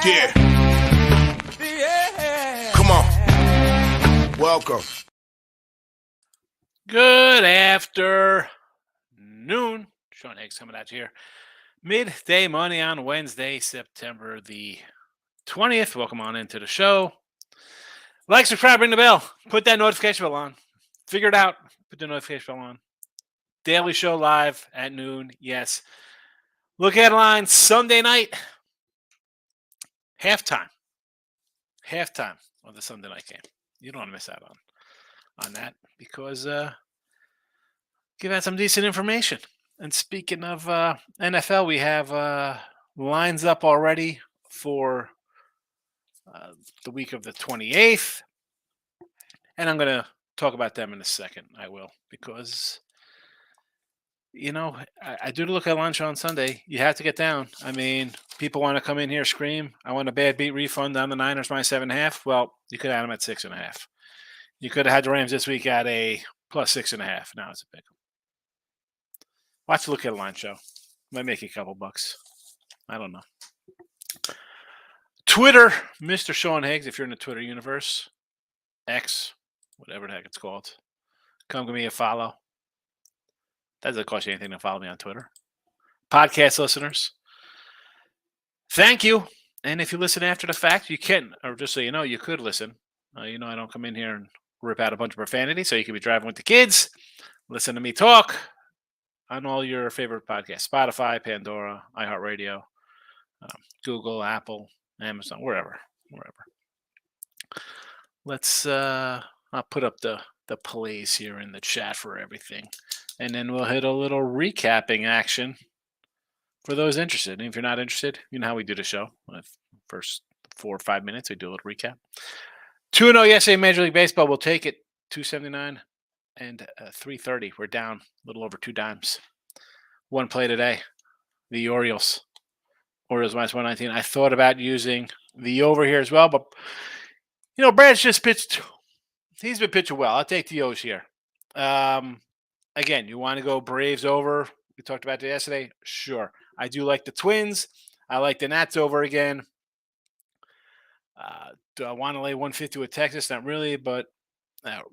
Yeah. Come on. Welcome. Good afternoon. Sean Higgs coming at you here. Midday Money on Wednesday, September the 20th. Welcome on into the show. Like, subscribe, ring the bell. Put that notification bell on. Figure it out. Put the notification bell on. Daily show live at noon. Yes. Look at line Sunday night. Halftime of the Sunday night game. You don't want to miss out on that because give out some decent information. And speaking of NFL, we have lines up already for the week of the 28th. And I'm going to talk about them in a second. I will, because, you know, I do look at lunch on Sunday. You have to get down. I mean, people want to come in here, scream, I want a bad beat refund on the Niners minus 7.5. Well, you could have them at 6.5. You could have had the Rams this week at a plus 6.5. Now it's a pick. Watch the Look at a Line show. Might make you a couple bucks. I don't know. Twitter, Mr. Sean Higgs, if you're in the Twitter universe, X, whatever the heck it's called, come give me a follow. Doesn't cost you anything to follow me on Twitter. Podcast listeners, thank you. And if you listen after the fact, you can, or just so you know, you could listen. I don't come in here and rip out a bunch of profanity, so you could be driving with the kids, listen to me talk on all your favorite podcasts, Spotify, Pandora, iHeartRadio, Google, Apple, Amazon, wherever. Let's I'll put up the plays here in the chat for everything. And then we'll hit a little recapping action for those interested. And if you're not interested, you know how we do the show. First 4 or 5 minutes, we do a little recap. 2-0 yesterday, Major League Baseball. We'll take it. 279 and 330. We're down a little over 2 dimes. One play today. The Orioles minus 119. I thought about using the over here as well, but Brad's just pitched. He's been pitching well. I'll take the O's here. Again, you want to go Braves over? We talked about that yesterday. Sure. I do like the Twins. I like the Nats over again. Do I want to lay 150 with Texas? Not really, but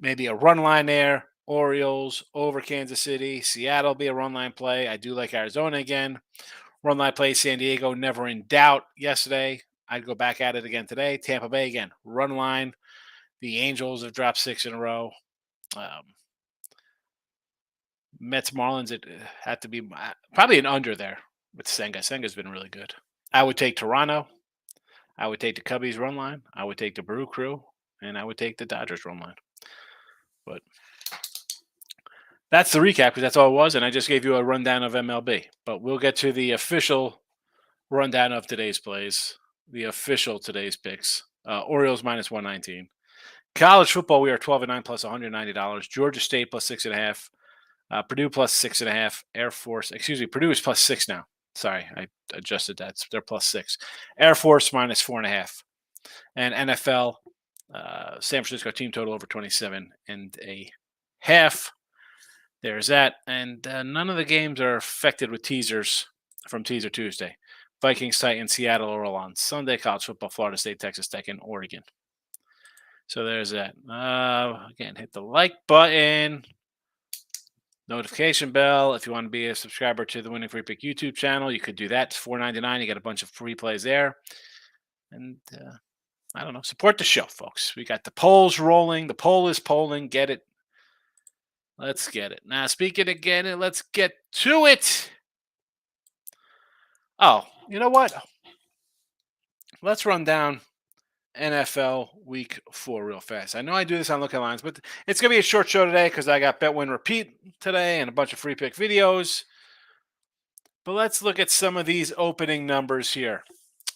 maybe a run line there. Orioles over Kansas City. Seattle be a run line play. I do like Arizona again. Run line play San Diego, never in doubt yesterday. I'd go back at it again today. Tampa Bay again, run line. The Angels have dropped 6 in a row. Mets Marlins, it had to be probably an under there with Senga. Senga's been really good. I would take Toronto. I would take the Cubbies run line. I would take the Brew Crew. And I would take the Dodgers run line. But that's the recap, because that's all it was. And I just gave you a rundown of MLB. But we'll get to the official rundown of today's plays. The official today's picks. Orioles minus 119. College football, we are 12-9 plus $190. Georgia State plus 6.5. Purdue plus 6.5. Purdue is plus 6 now. Sorry, I adjusted that. They're plus 6. Air Force minus 4.5. And NFL, San Francisco team total over 27.5. There's that. And none of the games are affected with teasers from Teaser Tuesday. Vikings, Titans, Seattle are all on Sunday. College football, Florida State, Texas Tech, and Oregon. So there's that. Again, hit the like button. Notification bell. If you want to be a subscriber to the Winning Free Pick YouTube channel, you could do that. It's $4.99. You get a bunch of free plays there. And I don't know. Support the show, folks. We got the polls rolling. The poll is polling. Get it. Let's get it. Now, speaking again, let's get to it. Oh, you know what? Let's run down NFL Week 4 real fast. I know I do this on Look at Lines, but it's going to be a short show today because I got Bet Win Repeat today and a bunch of free pick videos. But let's look at some of these opening numbers here.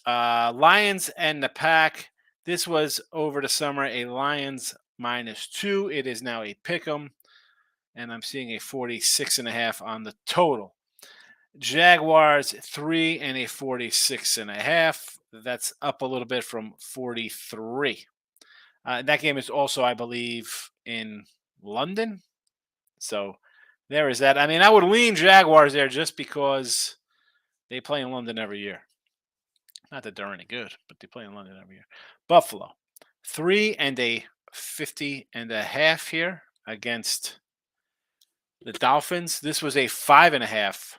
Lions and the Pack. This was over the summer a Lions minus 2. It is now a pick'em, and I'm seeing a 46.5 on the total. Jaguars 3 and a 46.5. That's up a little bit from 43. That game is also, I believe, in London. So there is that. I mean, I would lean Jaguars there just because they play in London every year. Not that they're any good, but they play in London every year. Buffalo, 3.50 here against the Dolphins. This was a 5.5.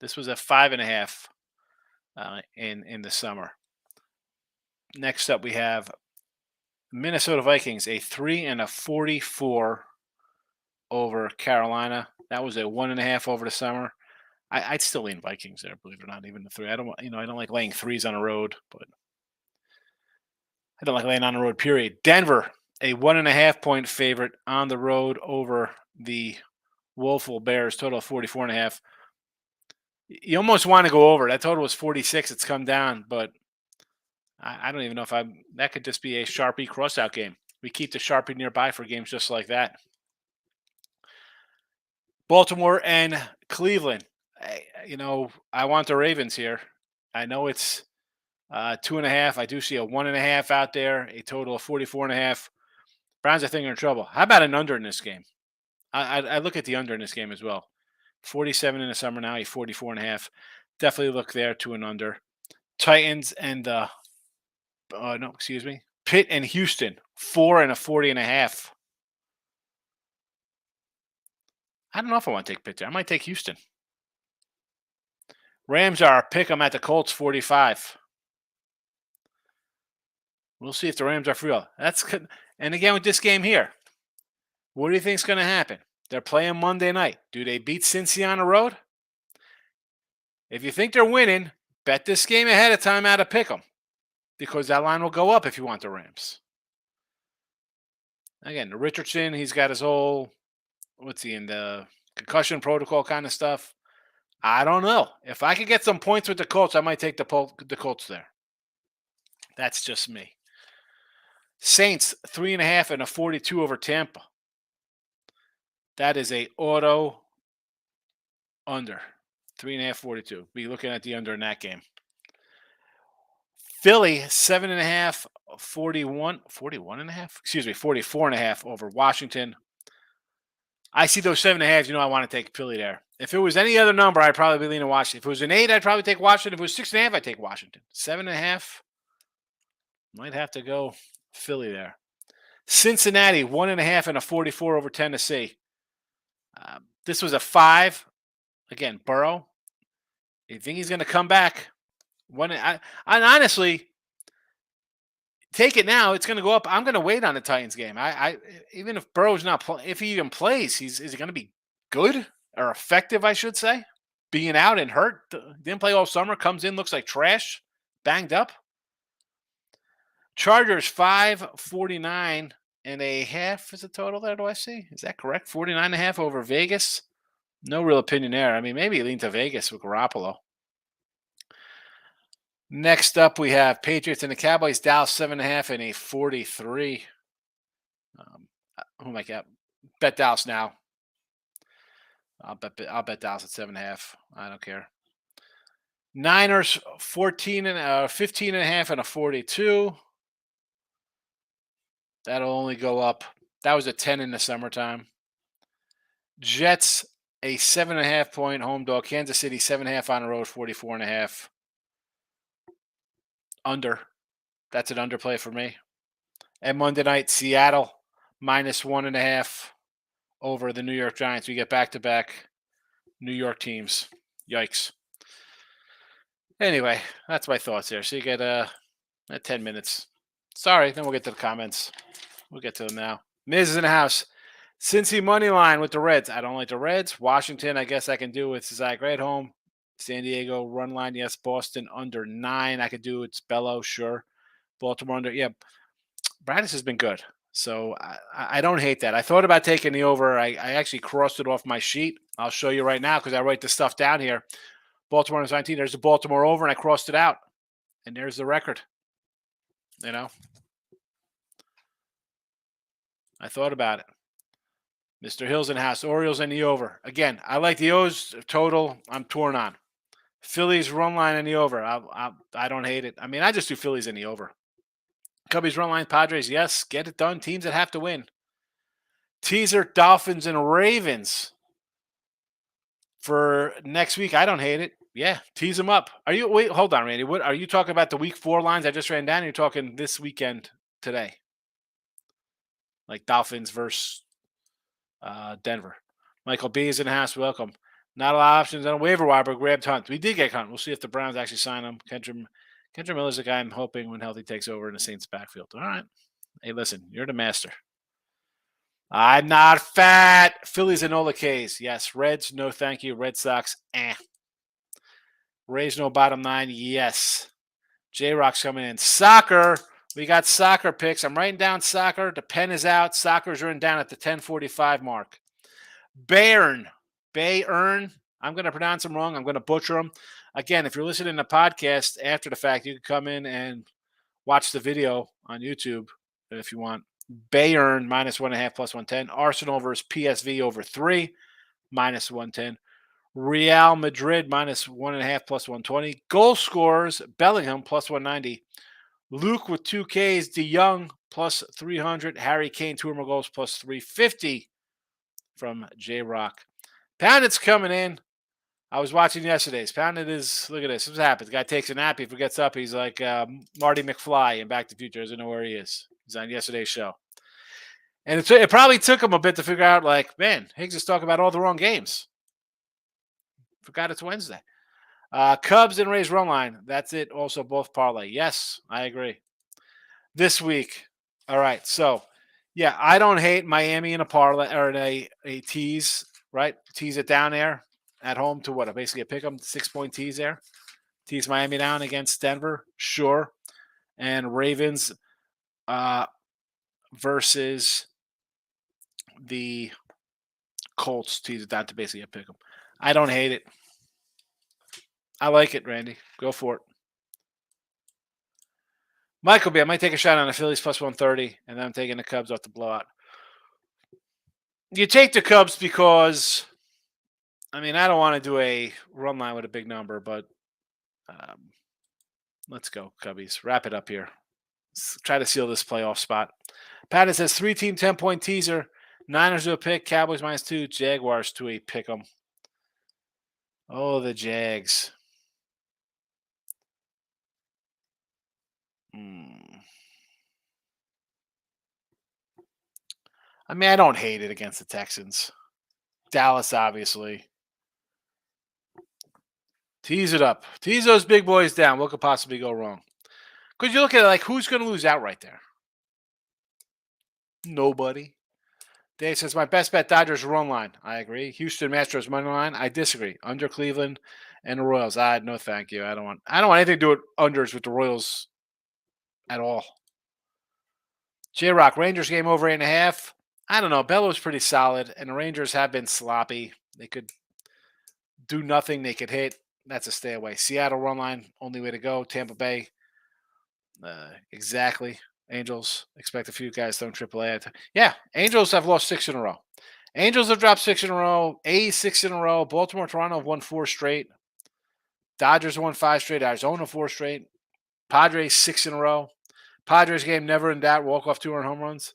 This was a 5.5 in the summer. Next up, we have Minnesota Vikings, a 3.44 over Carolina. That was a 1.5 over the summer. I'd still lean Vikings there, believe it or not, even the 3. I don't like laying 3s on the road, but I don't like laying on the road, period. Denver, a 1.5 point favorite on the road over the woeful Bears, total of 44.5. You almost want to go over. That total was 46. It's come down, but I don't even know if that could just be a Sharpie crossout game. We keep the Sharpie nearby for games just like that. Baltimore and Cleveland. I want the Ravens here. I know it's 2.5. I do see a 1.5 out there, a total of 44.5. Browns, I think, are in trouble. How about an under in this game? I look at the under in this game as well. 47 in the summer now, a 44.5. Definitely look there to an under. Titans and Pitt and Houston, 4 and a 40.5. I don't know if I want to take Pitt there. I might take Houston. Rams are pick them at the Colts, 45. We'll see if the Rams are for real. And again with this game here, what do you think is going to happen? They're playing Monday night. Do they beat Cincy on the road? If you think they're winning, bet this game ahead of time out of pick them, because that line will go up if you want the Rams. Again, the Richardson, he's got his whole, what's he in the concussion protocol kind of stuff. I don't know. If I could get some points with the Colts, I might take the Colts there. That's just me. Saints, 3.5 and a 42 over Tampa. That is a auto under. 3.5, 42. Be looking at the under in that game. Philly, 7.5, 44.5 over Washington. I see those 7.5. I want to take Philly there. If it was any other number, I'd probably be leaning Washington. If it was an 8, I'd probably take Washington. If it was 6.5, I'd take Washington. 7.5, might have to go Philly there. Cincinnati, 1.5 and a 44 over Tennessee. This was a 5. Again, Burrow. You think he's going to come back? I honestly take it now. It's going to go up. I'm going to wait on the Titans game. I even if Burrow's not if he even plays, is he going to be good or effective? I should say. Being out and hurt, didn't play all summer. Comes in, looks like trash, banged up. Chargers 5.49.5 is the total there. Do I see? Is that correct? 49.5 over Vegas. No real opinion there. I mean, maybe lean to Vegas with Garoppolo. Next up, we have Patriots and the Cowboys. Dallas 7.5 and a 43. Who am I got? Bet Dallas now. I'll bet Dallas at 7.5. I don't care. Niners 15.5 and a 42. That'll only go up. That was a 10 in the summertime. Jets a 7.5 point home dog. Kansas City 7.5 on the road, 44.5. Under. That's an underplay for me. And Monday night, Seattle -1.5 over the New York Giants. We get back-to-back New York teams. Yikes. Anyway, that's my thoughts there. So you get 10 minutes. Sorry, then we'll get to the comments. We'll get to them now. Miz is in the house. Cincy money line with the Reds. I don't like the Reds. Washington, I guess I can do with Zach at home. San Diego run line, yes. Boston under 9. I could do it's Bello, sure. Baltimore under, yeah. Bradis has been good, so I don't hate that. I thought about taking the over. I actually crossed it off my sheet. I'll show you right now because I write the stuff down here. Baltimore under 19. There's the Baltimore over, and I crossed it out, and there's the record. I thought about it. Mr. Hill's in the house. Orioles in the over. Again, I like the O's total. I'm torn on. Phillies run line in the over. I don't hate it. I mean, I just do Phillies in the over. Cubbies run line. Padres, yes. Get it done. Teams that have to win. Teaser, Dolphins and Ravens for next week. I don't hate it. Yeah, tease them up. Are you wait? Hold on, Randy. What are you talking about? The week 4 lines I just ran down. Or you're talking this weekend today, like Dolphins versus Denver. Michael B is in the house. Welcome. Not a lot of options on a waiver wire, but grabbed Hunt. We did get Hunt. We'll see if the Browns actually sign him. Kendra Miller's the guy I'm hoping when healthy takes over in the Saints backfield. All right. Hey, listen, you're the master. I'm not fat. Phillies and Nola K's. Yes. Reds, no thank you. Red Sox, eh. Rays, no bottom 9. Yes. J-Rock's coming in. Soccer. We got soccer picks. I'm writing down soccer. The pen is out. Soccer's written down at the 10:45 mark. Bayern. I'm going to pronounce them wrong. I'm going to butcher them. Again, if you're listening to the podcast after the fact, you can come in and watch the video on YouTube if you want. Bayern -1.5 plus 110. Arsenal versus PSV over 3 -110. Real Madrid -1.5 plus 120. Goal scorers, Bellingham plus 190. Luke with 2 Ks. De Jong plus 300. Harry Kane, 2 or more goals plus 350 from J-Rock. Pounded's coming in. I was watching yesterday's. Pounded is, look at this. What's happened? The guy takes a nap. He gets up. He's like Marty McFly in Back to the Future. Doesn't know where he is. He's on yesterday's show. And it probably took him a bit to figure out, like, man, Higgs is talking about all the wrong games. Forgot it's Wednesday. Cubs and Rays run line. That's it. Also, both parlay. Yes, I agree. This week. All right. So, yeah, I don't hate Miami in a parlay or in a tease, right? Tease it down there at home to what? Basically a pick 'em 6-point tease there. Tease Miami down against Denver. Sure. And Ravens versus the Colts. Tease it down to basically a pick 'em. I don't hate it. I like it, Randy. Go for it. Michael B, I might take a shot on the Phillies plus 130, and then I'm taking the Cubs off the blowout. You take the Cubs because, I mean, I don't want to do a run line with a big number, but let's go, Cubbies. Wrap it up here. Let's try to seal this playoff spot. Patton says 3-team 10-point teaser. Niners to a pick, Cowboys -2, Jaguars to a pick 'em. Oh, the Jags. I mean, I don't hate it against the Texans. Dallas, obviously. Tease it up. Tease those big boys down. What could possibly go wrong? Because you look at it like, who's going to lose out right there? Nobody. Dave says, my best bet, Dodgers run line. I agree. Houston Astros money line. I disagree. Under Cleveland and the Royals. No, thank you. I don't want anything to do with unders with the Royals at all. J-Rock, Rangers game over 8.5. I don't know. Bellows pretty solid, and the Rangers have been sloppy. They could do nothing. They could hit. That's a stay away. Seattle run line, only way to go. Tampa Bay, exactly. Angels, expect a few guys throwing AAA. Yeah, Angels have lost 6 in a row. Angels have dropped 6 in a row. A's 6 in a row. Baltimore, Toronto have won 4 straight. Dodgers won 5 straight. Arizona 4 straight. Padres 6 in a row. Padres game never in doubt. Walk off 2 earned home runs.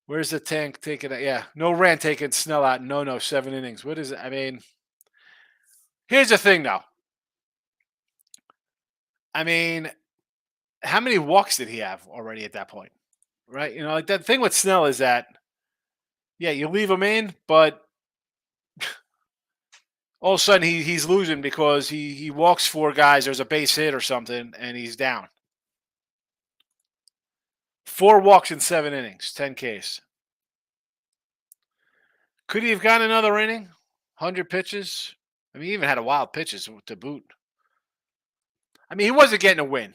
Where's the tank taking it? Yeah, no rant taking Snell out. No, 7 innings. What is it? I mean, here's the thing, though. I mean, how many walks did he have already at that point? Right? You know, like that thing with Snell is that, yeah, you leave him in, but all of a sudden he's losing because he walks 4 guys. There's a base hit or something, and he's down. 4 walks in 7 innings, 10 Ks. Could he have gotten another inning? 100 pitches? I mean, he even had a wild pitches to boot. I mean, he wasn't getting a win.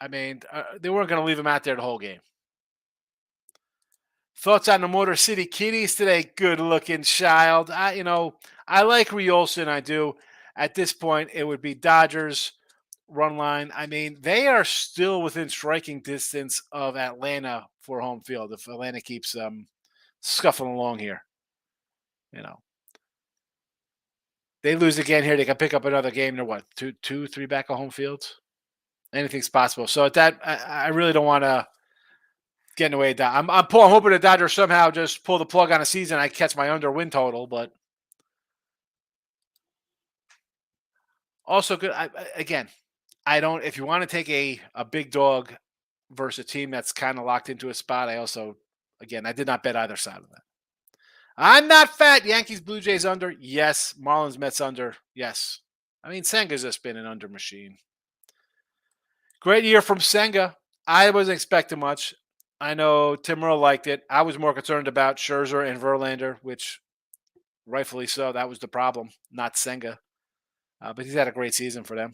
I mean, they weren't going to leave him out there the whole game. Thoughts on the Motor City Kitties today? Good-looking child. I like Riolson. I do. At this point, it would be Dodgers run line. I mean, they are still within striking distance of Atlanta for home field. If Atlanta keeps scuffling along here, they lose again here. They can pick up another game. They're what, 3 back of home field? Anything's possible. So at that, I really don't want to get in the way of that. I'm hoping the Dodgers somehow just pull the plug on a season. I catch my under win total, but Also good. Again, I don't. If you want to take a big dog versus a team that's kind of locked into a spot, I also, again, I did not bet either side of that. I'm not fat. Yankees, Blue Jays under. Yes. Marlins, Mets under. Yes. I mean, Senga's just been an under machine. Great year from Senga. I wasn't expecting much. I know Tim Merle liked it. I was more concerned about Scherzer and Verlander, which rightfully so. That was the problem, not Senga. But he's had a great season for them.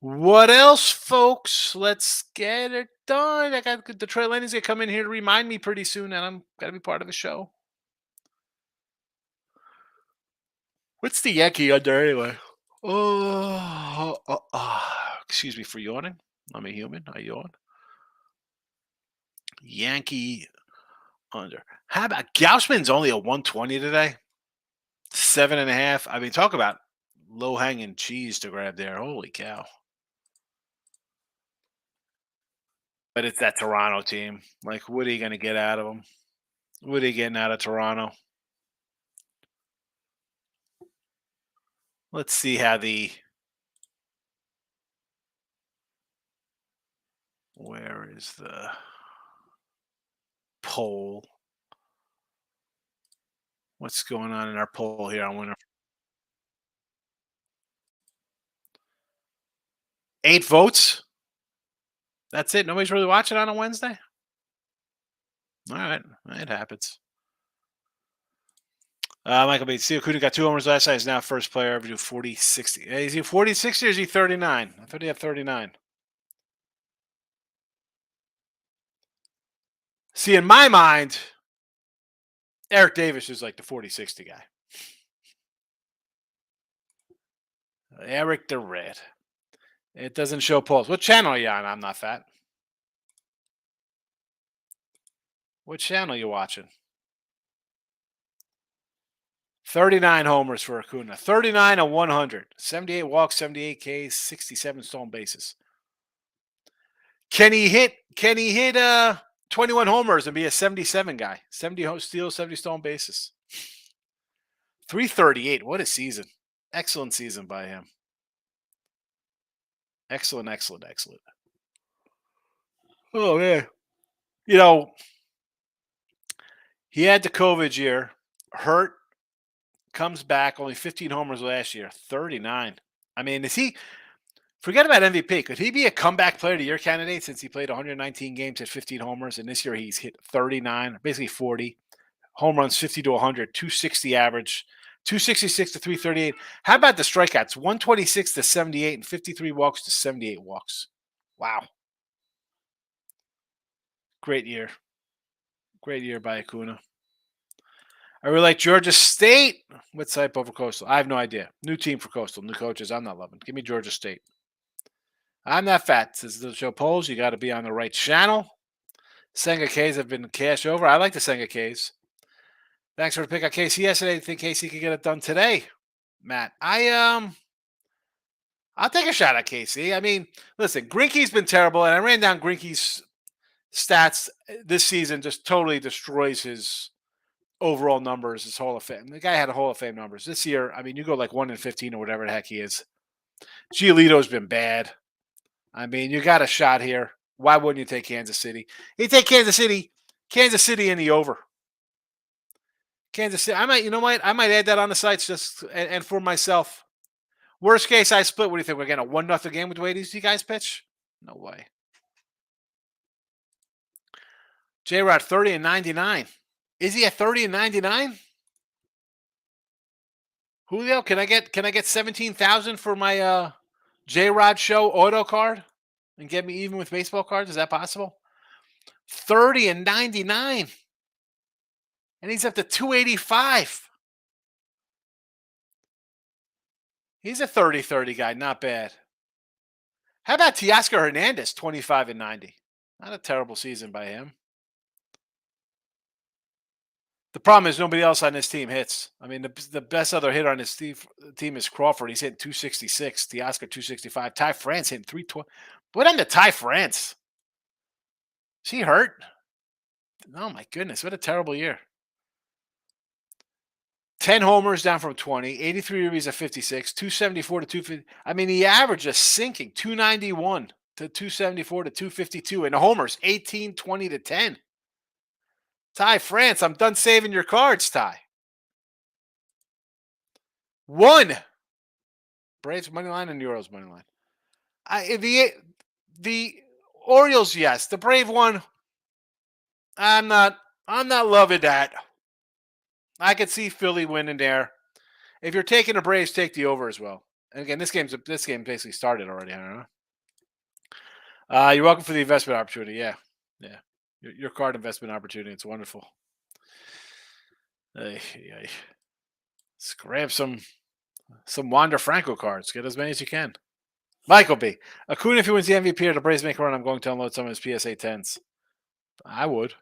What else, folks? Let's get it done. I got the Trey Landing's gonna come in here to remind me pretty soon, and I'm gonna be part of the show. What's the Yankee under anyway? Excuse me for yawning. I'm a human. I yawn. Yankee under. How about Gaussman's only a 120 today? 7.5. I mean, talk about low hanging cheese to grab there. Holy cow. But it's that Toronto team. Like, what are you going to get out of them? What are you getting out of Toronto? Let's see how the. Where is the poll? What's going on in our poll here? I wonder. 8 votes. That's it. Nobody's really watching on a Wednesday. All right, it happens. Michael Bates, Theo Acuna got 2 homers last night. He's now first player ever to do 40-60. Is he 40-60 or is he 39? I thought he had 39. See, in my mind, Eric Davis is like the 40-60 guy. Eric the Red. It doesn't show polls. What channel are you on? I'm not fat. What channel are you watching? 39 homers for Acuna. 39 of 100. 78 walks, 78 Ks, 67 stolen bases. Can he hit 21 homers and be a 77 guy? 70 steals, 70 stolen bases. 338. What a season. Excellent season by him. Excellent, excellent, excellent. Oh, man. You know, he had the COVID year, hurt, comes back, only 15 homers last year, 39. I mean, forget about MVP. Could he be a comeback player of the year candidate since he played 119 games at 15 homers? And this year he's hit 39, basically 40. Home runs 50 to 100, 260 average, 266 to 338. How about the strikeouts? 126 to 78 and 53 walks to 78 walks. Wow. Great year. Great year by Acuna. I really like Georgia State. What's hype over Coastal? I have no idea. New team for Coastal. New coaches. I'm not loving. Give me Georgia State. I'm not fat. This is the show polls. You got to be on the right channel. Senga K's have been cash over. I like the Senga K's. Thanks for the pick on KC yesterday. I think KC could get it done today, Matt. I'll take a shot at KC. I mean, listen, Greinke's been terrible, and I ran down Greinke's stats this season. Just totally destroys his overall numbers, his Hall of Fame. The guy had a Hall of Fame numbers this year. I mean, you go like 1-15 or whatever the heck he is. Giolito's been bad. I mean, you got a shot here. Why wouldn't you take Kansas City? You take Kansas City in the over. Kansas City. I might, you know what? I might add that on the sites just and for myself. Worst case, I split. What do you think? We're getting a 1-0 game with the way these guys pitch? No way. J-Rod 30 and 99. Is he at 30 and 99? Julio, can I get 17,000 for my J-Rod show auto card and get me even with baseball cards? Is that possible? 30 and 99. And he's up to 285. He's a 30-30 guy, not bad. How about Teoscar Hernandez, 25 and 90? Not a terrible season by him. The problem is nobody else on this team hits. I mean, the best other hitter on this team is Crawford. He's hitting 266. Teoscar 265. Ty France hitting 320. What happened to Ty France? Is he hurt? Oh my goodness! What a terrible year. 10 homers down from 20, 83 ribbies at 56, 274 to 250. I mean, the average is sinking 291 to 274 to 252. And the homers 18, 20 to 10. Ty France, I'm done saving your cards, Ty. One. Braves money line and Euros money line. The Orioles, yes. The Brave one, I'm not loving that. I could see Philly winning there. If you're taking the Braves, take the over as well. And again, this game basically started already. I don't know. You're welcome for the investment opportunity. Yeah, yeah. Your card investment opportunity. It's wonderful. Let's grab some Wander Franco cards. Get as many as you can. Michael B. Acuna, if he wins the MVP or the Braves make a run, I'm going to unload some of his PSA 10s. I would.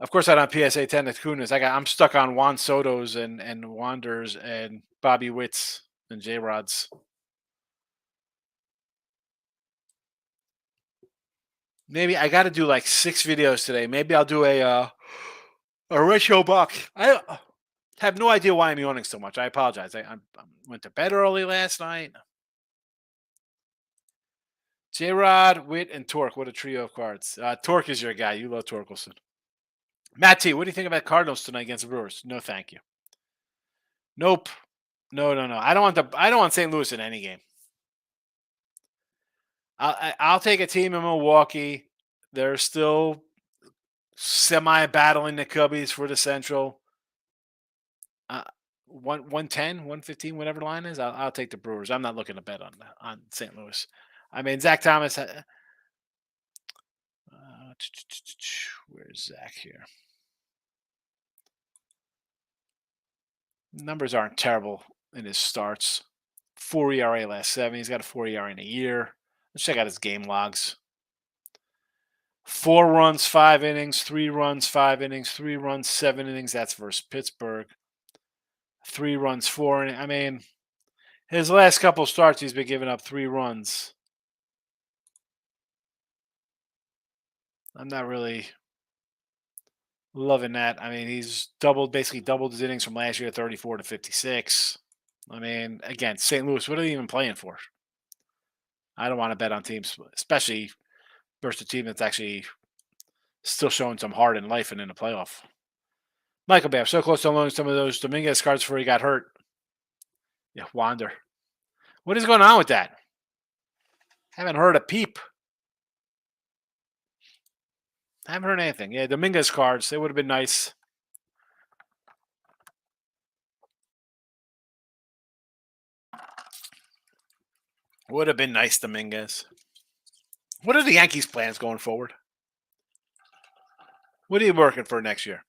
Of course, I don't have PSA 10 Acuna's. I'm stuck on Juan Soto's and Wanders and Bobby Witt's and J Rod's. Maybe I got to do like 6 videos today. Maybe I'll do a ratio buck. I have no idea why I'm yawning so much. I apologize. I went to bed early last night. J Rod, Witt, and Torque. What a trio of cards. Torque is your guy. You love Torkelson. Matt T, what do you think about Cardinals tonight against the Brewers? No, thank you. Nope. No. I don't want St. Louis in any game. I'll take a team in Milwaukee. They're still semi battling the Cubbies for the Central. 110, 115, whatever the line is. I'll take the Brewers. I'm not looking to bet on St. Louis. I mean, Zach Thomas. Where's Zach here? Numbers aren't terrible in his starts. 4 ERA last 7. He's got a 4 ERA in a year. Let's check out his game logs. 4 runs, 5 innings. 3 runs, 5 innings. 3 runs, 7 innings. That's versus Pittsburgh. 3 runs, 4 innings. I mean, his last couple starts, he's been giving up 3 runs. I'm not really loving that. I mean, he's basically doubled his innings from last year, 34 to 56. I mean, again, St. Louis, what are they even playing for? I don't want to bet on teams, especially versus a team that's actually still showing some heart in life and in the playoff. Michael Babb, so close to unloading some of those Dominguez cards before he got hurt. Yeah, Wander. What is going on with that? Haven't heard a peep. Haven't heard anything. Yeah, Dominguez cards, they would have been nice. Would have been nice, Dominguez. What are the Yankees' plans going forward? What are you working for next year?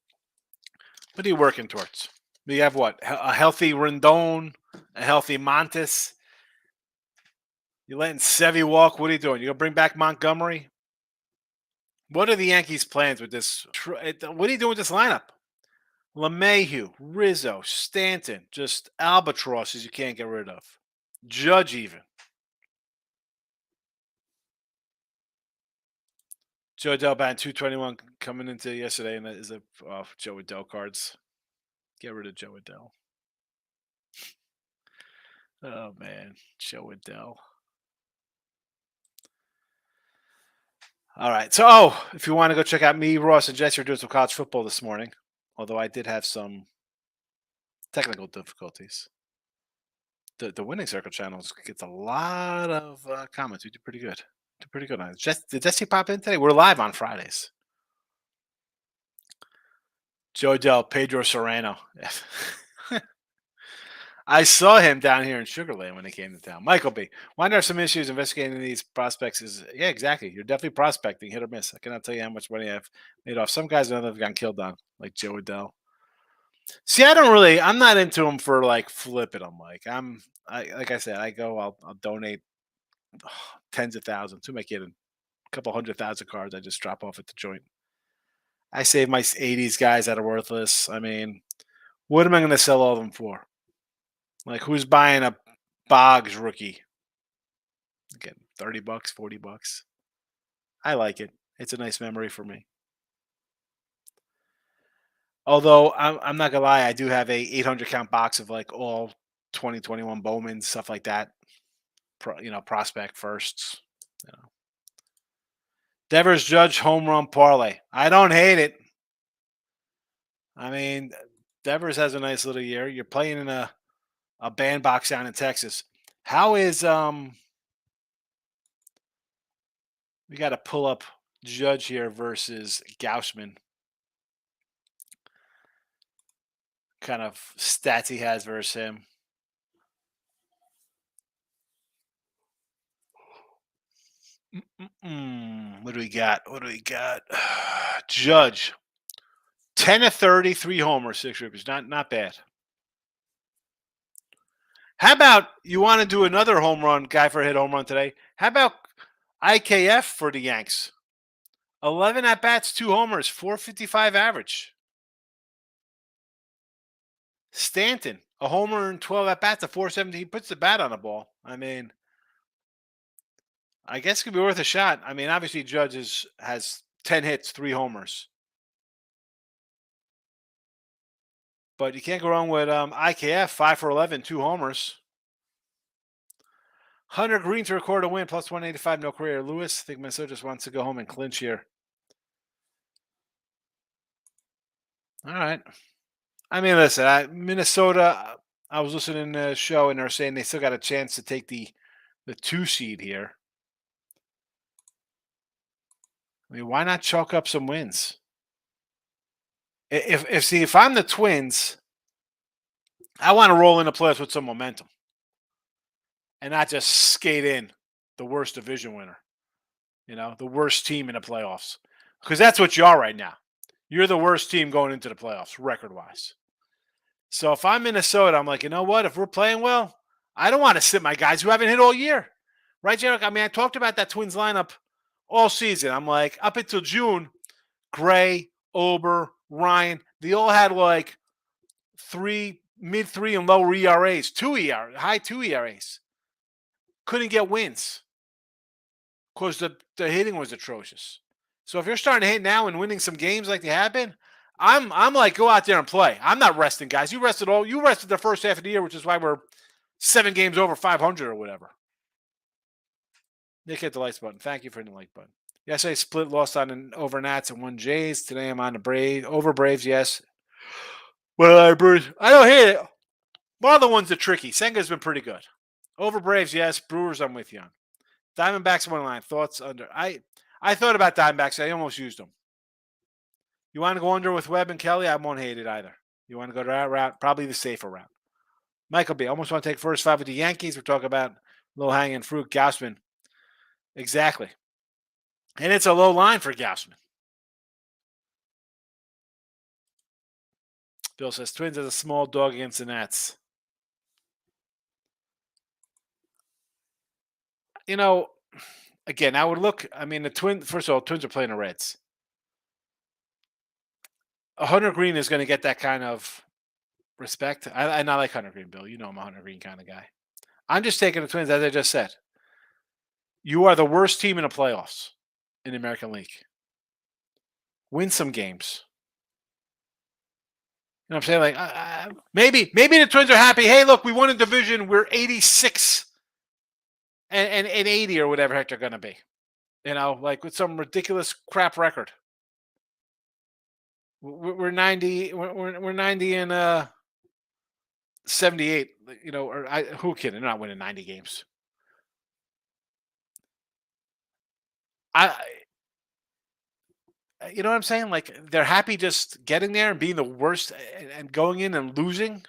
What are you working towards? You have what? A healthy Rendon, a healthy Montes. You letting Sevy walk? What are you doing? You gonna bring back Montgomery? What are the Yankees' plans with this? What are you doing with this lineup? LeMahieu, Rizzo, Stanton, just albatrosses you can't get rid of. Judge even. Joe Adell batting 221 coming into yesterday, and that is Joe Adell cards. Get rid of Joe Adell. Oh man, Joe Adell. All right. So, if you want to go check out me, Ross, and Jesse are doing some college football this morning, although I did have some technical difficulties. The Winning Circle channel gets a lot of comments. We do pretty good. Did Jesse pop in today? We're live on Fridays. Joe Del Pedro Serrano. I saw him down here in Sugarland when he came to town. Michael B. Why there are some issues investigating these prospects? Yeah, exactly. You're definitely prospecting, hit or miss. I cannot tell you how much money I've made off. Some guys have gotten killed on, like Joe Adell. See, I'm not into them for like flipping them. Like like I said, I'll donate tens of thousands. Who am I kidding? A couple 100,000 cards. I just drop off at the joint. I save my 80s guys that are worthless. I mean, what am I going to sell all of them for? Like, who's buying a Boggs rookie? Again, $30, $40. I like it. It's a nice memory for me. Although I'm not gonna lie, I do have a 800 count box of like all 2021 Bowman stuff like that. Prospect firsts. You know. Devers Judge home run parlay. I don't hate it. I mean, Devers has a nice little year. You're playing in a bandbox down in Texas. How is we got to pull up Judge here versus Gaussman. Kind of stats he has versus him. What do we got? Judge 10 of 30, 3 homers, 6 ribbies. Not bad. How about you want to do another home run guy for a hit home run today? How about IKF for the Yanks? 11 at bats, 2 homers, 455 average. Stanton, a homer and 12 at bats, a 470. He puts the bat on the ball. I mean, I guess it could be worth a shot. I mean, obviously, Judge has 10 hits, 3 homers. But you can't go wrong with IKF, 5 for 11, 2 homers. Hunter Green to record a win, plus 185, no career. Lewis, I think Minnesota just wants to go home and clinch here. All right. I mean, listen, Minnesota, I was listening to the show and they're saying they still got a chance to take the 2 seed here. I mean, why not chalk up some wins? If I'm the Twins, I want to roll into playoffs with some momentum and not just skate in the worst division winner, the worst team in the playoffs. Because that's what you are right now. You're the worst team going into the playoffs, record-wise. So if I'm Minnesota, I'm like, you know what? If we're playing well, I don't want to sit my guys who haven't hit all year. Right, Jarek? I mean, I talked about that Twins lineup all season. I'm like, up until June, Gray, Ober, Ryan, they all had like mid-3 and lower ERAs, high 2 ERAs. Couldn't get wins because the hitting was atrocious. So if you're starting to hit now and winning some games like they have been, I'm like, go out there and play. I'm not resting, guys. You rested the first half of the year, which is why we're 7 games over 500 or whatever. Nick hit the likes button. Thank you for hitting the like button. Yesterday, split lost on an over Nats and 1 Jays. Today, I'm on the Braves. Over Braves, yes. Well, Brewers, I don't hate it. One of the ones that tricky. Senga's been pretty good. Over Braves, yes. Brewers, I'm with you on. Diamondbacks, one line. Thoughts under. I thought about Diamondbacks. I almost used them. You want to go under with Webb and Kelly? I won't hate it either. You want to go that route? Probably the safer route. Michael B. Almost want to take first 5 with the Yankees. We're talking about low-hanging fruit. Gaussman. Exactly. And it's a low line for Gaussman. Bill says Twins as a small dog against the Nats. Again, I would look. I mean, the Twins. First of all, Twins are playing the Reds. Hunter Green is going to get that kind of respect. I like Hunter Green, Bill. You know I'm a Hunter Green kind of guy. I'm just taking the Twins, as I just said. You are the worst team in the playoffs in the American League. Win some games. You know what I'm saying? Like, maybe the Twins are happy. Hey, look, we won a division. We're 86 and 80 or whatever heck they're going to be. Like with some ridiculous crap record. We're 90. We're 90 and 78. Who kidding? They're not winning 90 games. You know what I'm saying? Like they're happy just getting there and being the worst and going in and losing.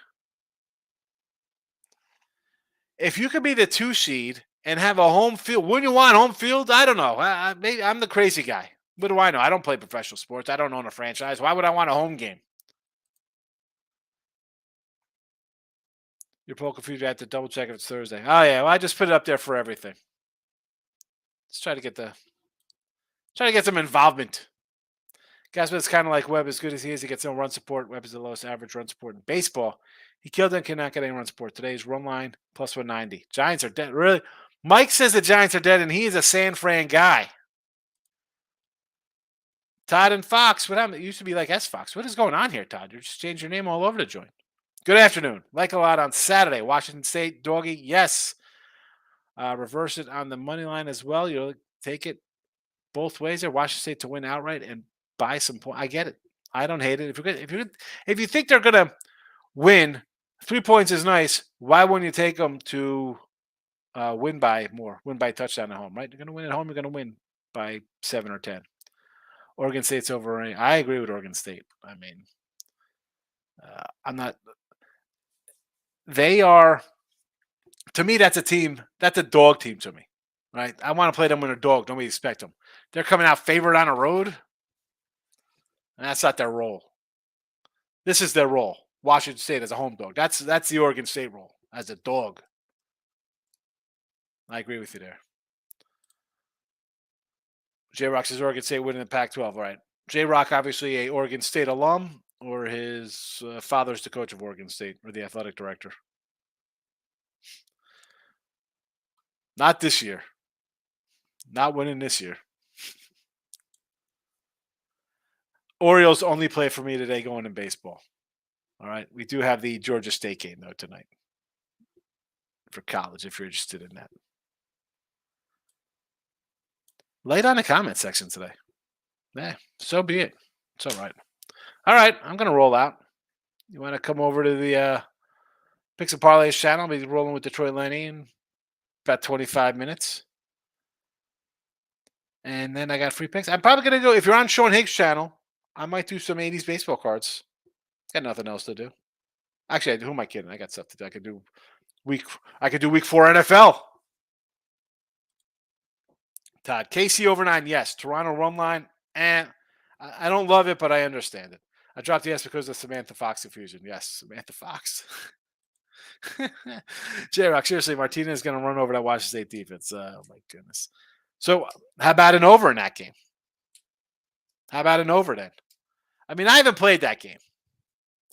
If you could be the 2 seed and have a home field, wouldn't you want home field? I don't know. Maybe I'm the crazy guy. What do I know? I don't play professional sports. I don't own a franchise. Why would I want a home game? Your poker future, I have to double check if it's Thursday. Oh yeah, well, I just put it up there for everything. Let's try to get some involvement. Guys, but it's kind of like Webb. As good as he is, he gets no run support. Webb is the lowest average run support in baseball. He killed and cannot get any run support. Today's run line plus 190. Giants are dead. Really? Mike says the Giants are dead, and he is a San Fran guy. Todd and Fox. What happened? It used to be like S Fox. What is going on here, Todd? You just changed your name all over the joint. Good afternoon. Like a lot on Saturday. Washington State, doggy. Yes. Reverse it on the money line as well. You'll take it both ways there. Washington State to win outright and buy some points. I get it. I don't hate it. If you think they're gonna win, 3 points is nice. Why wouldn't you take them to win by more? Win by touchdown at home, right? You're gonna win at home. You're gonna win by 7 or 10. Oregon State's over. I agree with Oregon State. I mean, I'm not. They are. To me, that's a team. That's a dog team to me, right? I want to play them when they're dog. Don't we expect them? They're coming out favored on the road, and that's not their role. This is their role. Washington State as a home dog. That's the Oregon State role as a dog. I agree with you there. J Rock says Oregon State winning the Pac-12. All right. J Rock, obviously a Oregon State alum, or his father's the coach of Oregon State or the athletic director. Not this year. Not winning this year. Orioles only play for me today going in baseball. All right. We do have the Georgia State game, though, tonight for college, if you're interested in that. Late on the comment section today. Yeah, so be it. It's all right. All right. I'm going to roll out. You want to come over to the Picks and Parlays channel? I'll be rolling with Detroit Lenny in about 25 minutes. And then I got free picks. I'm probably going to go, if you're on Sean Higgs' channel, I might do some 80s baseball cards. Got nothing else to do. Actually, who am I kidding? I got stuff to do. I could do week 4 NFL. Todd, KC over 9, yes. Toronto run line, and I don't love it, but I understand it. I dropped the yes because of Samantha Fox confusion. Yes, Samantha Fox. J-Rock, seriously, Martinez is going to run over that Washington State defense. Oh, my goodness. So how about an over in that game? How about an over then? I mean, I haven't played that game.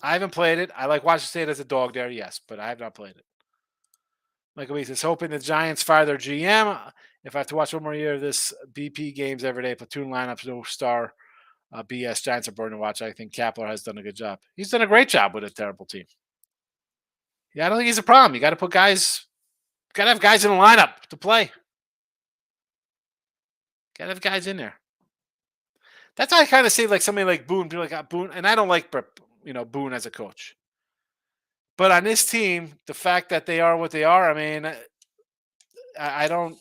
I haven't played it. I like Washington State as a dog there, yes, but I have not played it. Michael B says, hoping the Giants fire their GM. If I have to watch one more year of this BP games every day, platoon lineups, no star BS, Giants are boring to watch. I think Kapler has done a good job. He's done a great job with a terrible team. Yeah, I don't think he's a problem. You got to put guys, got to have guys in the lineup to play. Got to have guys in there. That's how I kind of say like somebody like Boone, people like Boone, and I don't like Boone as a coach. But on this team, the fact that they are what they are, I mean, I don't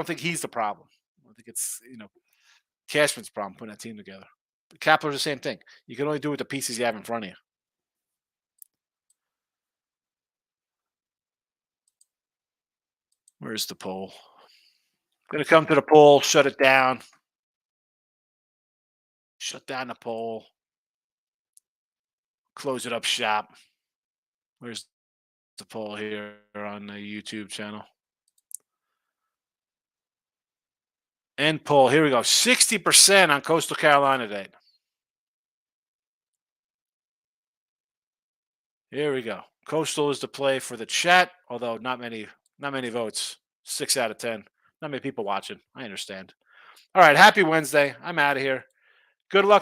think he's the problem. I think it's Cashman's problem putting that team together. Kapler's the same thing. You can only do with the pieces you have in front of you. Where's the poll? Going to come to the poll, shut it down. Shut down the poll. Close it up shop. Where's the poll here on the YouTube channel? End poll. Here we go. 60% on Coastal Carolina today. Here we go. Coastal is the play for the chat, although not many votes. 6 out of 10. Not many people watching. I understand. All right. Happy Wednesday. I'm out of here. Good luck